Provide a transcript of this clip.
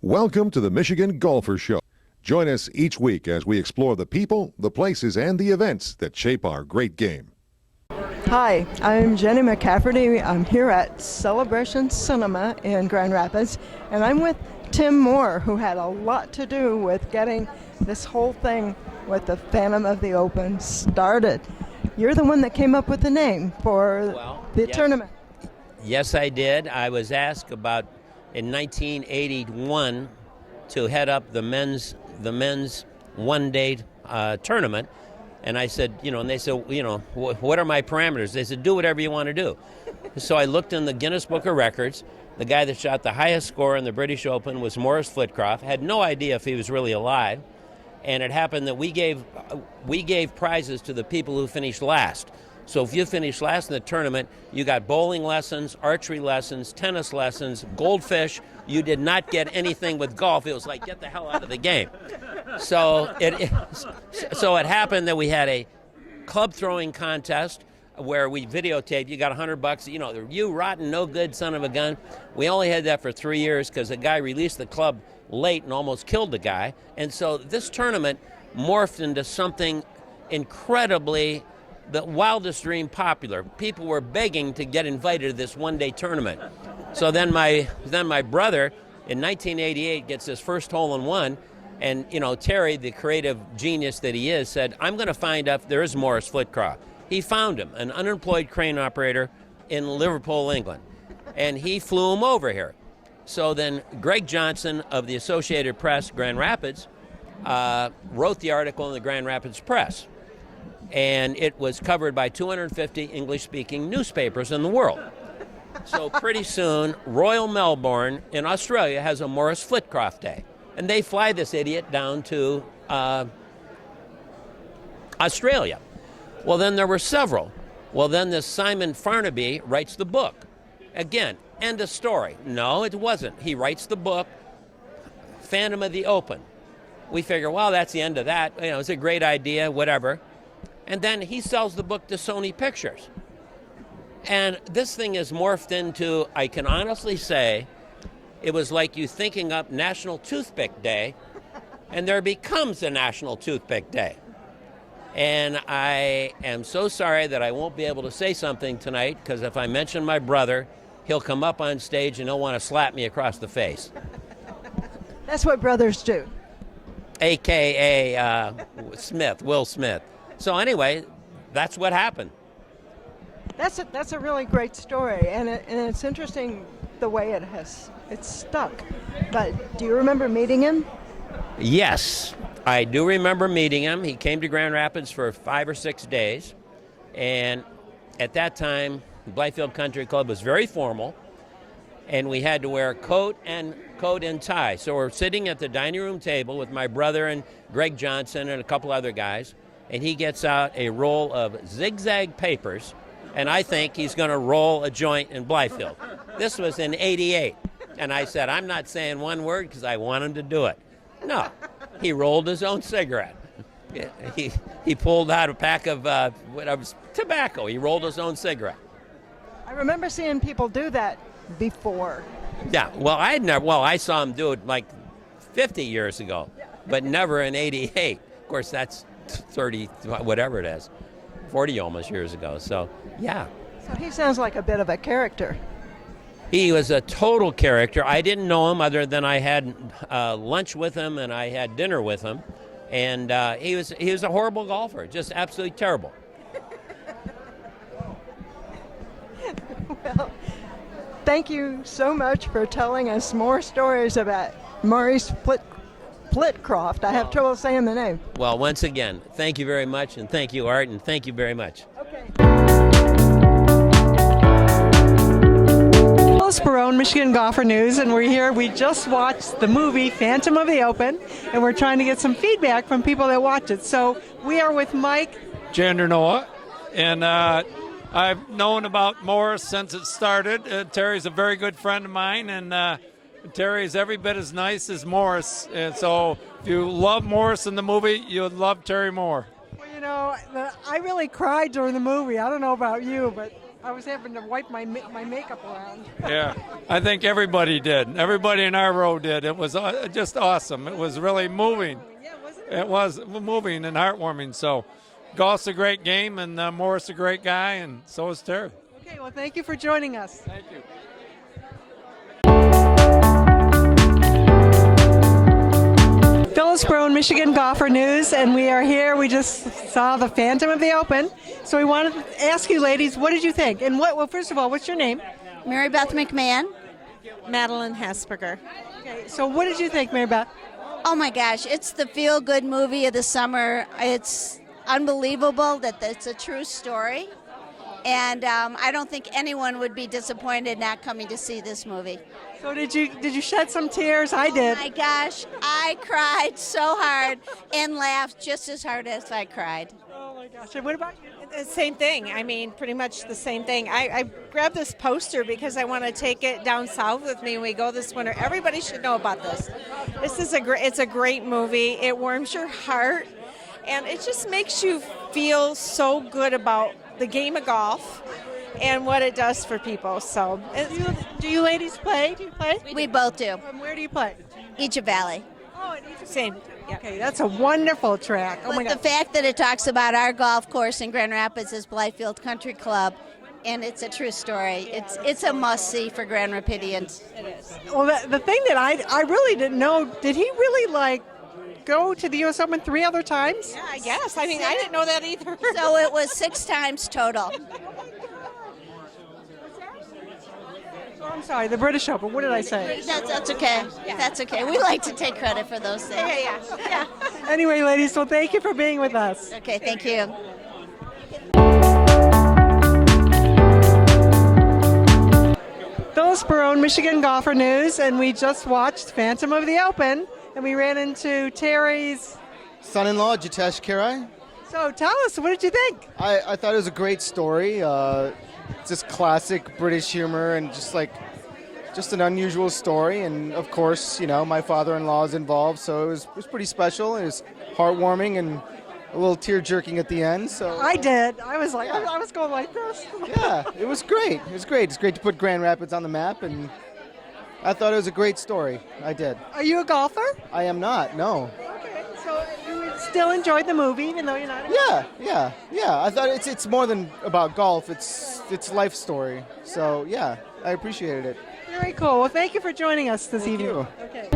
Welcome to the Michigan Golfer Show. Join us each week as we explore the people, the places, and the events that shape our great game. Hi, I'm Jennie McCafferty. I'm here at Celebration Cinema in Grand Rapids, and I'm with Tim Moore, who had a lot to do with getting this whole thing with the Phantom of the Open started. You're the one that came up with the name for the tournament. Yes, I did. I was asked about in 1981 to head up the men's one-day tournament, and I said, and they said, what are my parameters? They said, do whatever you want to do. So I looked in the Guinness Book of Records. The guy that shot the highest score in the British Open was Maurice Flitcroft. Had no idea if he was really alive, and it happened that we gave prizes to the people who finished last. So if you finished last in the tournament, you got bowling lessons, archery lessons, tennis lessons, goldfish. You did not get anything with golf. It was like, get the hell out of the game. So it happened that we had a club throwing contest where we videotaped. You got $100. You rotten, no good son of a gun. We only had that for 3 years because a guy released the club late and almost killed the guy. And so this tournament morphed into something incredibly the wildest dream popular. People were begging to get invited to this one-day tournament. So then my brother in 1988 gets his first hole-in-one, and Terry, the creative genius that he is, said, I'm going to find out if there is Maurice Flitcroft. He found him, an unemployed crane operator in Liverpool, England, and he flew him over here. So then Greg Johnson of the Associated Press, Grand Rapids, wrote the article in the Grand Rapids Press. And it was covered by 250 English-speaking newspapers in the world. So pretty soon, Royal Melbourne in Australia has a Maurice Flitcroft Day. And they fly this idiot down to Australia. Well, then there were several. Well, then this Simon Farnaby writes the book. Again, end of story. No, it wasn't. He writes the book, Phantom of the Open. We figure, well, that's the end of that. It's a great idea, whatever. And then he sells the book to Sony Pictures. And this thing is morphed into, I can honestly say, it was like you thinking up National Toothpick Day, and there becomes a National Toothpick Day. And I am so sorry that I won't be able to say something tonight, because if I mention my brother, he'll come up on stage and he'll want to slap me across the face. That's what brothers do. A.K.A. Will Smith. So anyway, that's what happened. That's a really great story, and it's interesting the way it's stuck. But do you remember meeting him? Yes, I do remember meeting him. He came to Grand Rapids for 5 or 6 days, and at that time, Blythefield Country Club was very formal, and we had to wear coat and tie. So we're sitting at the dining room table with my brother and Greg Johnson and a couple other guys, and he gets out a roll of zigzag papers, and I think he's going to roll a joint in Blythefield. This was in '88, and I said, I'm not saying one word because I want him to do it. No, he rolled his own cigarette. He pulled out a pack of tobacco. He rolled his own cigarette. I remember seeing people do that before. Yeah, I saw him do it like 50 years ago, but never in '88. Of course, that's 30, whatever it is, 40 almost years ago. So, yeah. So he sounds like a bit of a character. He was a total character. I didn't know him other than I had lunch with him and I had dinner with him. And he was a horrible golfer, just absolutely terrible. Well, thank you so much for telling us more stories about Maurice Flitcroft. I have trouble saying the name. Well, once again, thank you very much, and thank you, Art, and thank you very much. Okay. Sperone, Michigan Golfer News, and we're here. We just watched the movie Phantom of the Open, and we're trying to get some feedback from people that watch it. So we are with Mike Jandernoa, and I've known about Morris since it started. Terry's a very good friend of mine, and Terry is every bit as nice as Morris. And so if you love Morris in the movie, you would love Terry Moore. Well, I really cried during the movie. I don't know about you, but I was having to wipe my makeup around. Yeah, I think everybody did. Everybody in our row did. It was just awesome. It was really moving. Yeah, wasn't it? It was moving and heartwarming. So, golf's a great game, and Morris a great guy, and so is Terry. Okay, well, thank you for joining us. Thank you. Phillipsboro, Michigan Golfer News, and we are here. We just saw the Phantom of the Open, so we wanted to ask you, ladies, what did you think? And well, first of all, what's your name? Mary Beth McMahon. Madeline Hesberger. Okay, so what did you think, Mary Beth? Oh my gosh, it's the feel-good movie of the summer. It's unbelievable that it's a true story, and I don't think anyone would be disappointed not coming to see this movie. So did you shed some tears? I did. Oh my gosh, I cried so hard and laughed just as hard as I cried. Oh my gosh! And what about you? Same thing. I mean, pretty much the same thing. I grabbed this poster because I want to take it down south with me when we go this winter. Everybody should know about this. This is it's a great movie. It warms your heart, and it just makes you feel so good about the game of golf and what it does for people. So, Do you ladies play? Do you play? We both do. Where do you play? Egypt Valley. Oh, in Egypt. same. Yeah. Okay, that's a wonderful track. Oh my But God. the fact that it talks about our golf course in Grand Rapids is Blythefield Country Club, and it's a true story. It's a must-see for Grand Rapidians. Well, the thing that I really didn't know, did he really go to the U.S. Open 3 other times? Yeah, I guess. I mean, I didn't know that either. So it was 6 times total. Oh, I'm sorry, the British Open. What did I say? That's okay. That's okay. We like to take credit for those things. Yeah. Anyway, ladies, well, thank you for being with us. Okay, thank you. Phillipsboro, Michigan Golfer News, and we just watched Phantom of the Open, and we ran into Terry's son-in-law, Jitesh Kirai. So tell us, what did you think? I thought it was a great story. Just classic British humor and just an unusual story. And of course, my father-in-law is involved, so it was pretty special. It was heartwarming and a little tear-jerking at the end. So I did. I was like, I was going like this. yeah, it was great. It was great. It's great to put Grand Rapids on the map, and I thought it was a great story. I did. Are you a golfer? I am not. No. Okay, so you still enjoyed the movie, even though you're not. Yeah. I thought it's more than about golf. It's life story. So yeah, I appreciated it. Very cool. Well, thank you for joining us this Thank evening. you. Okay.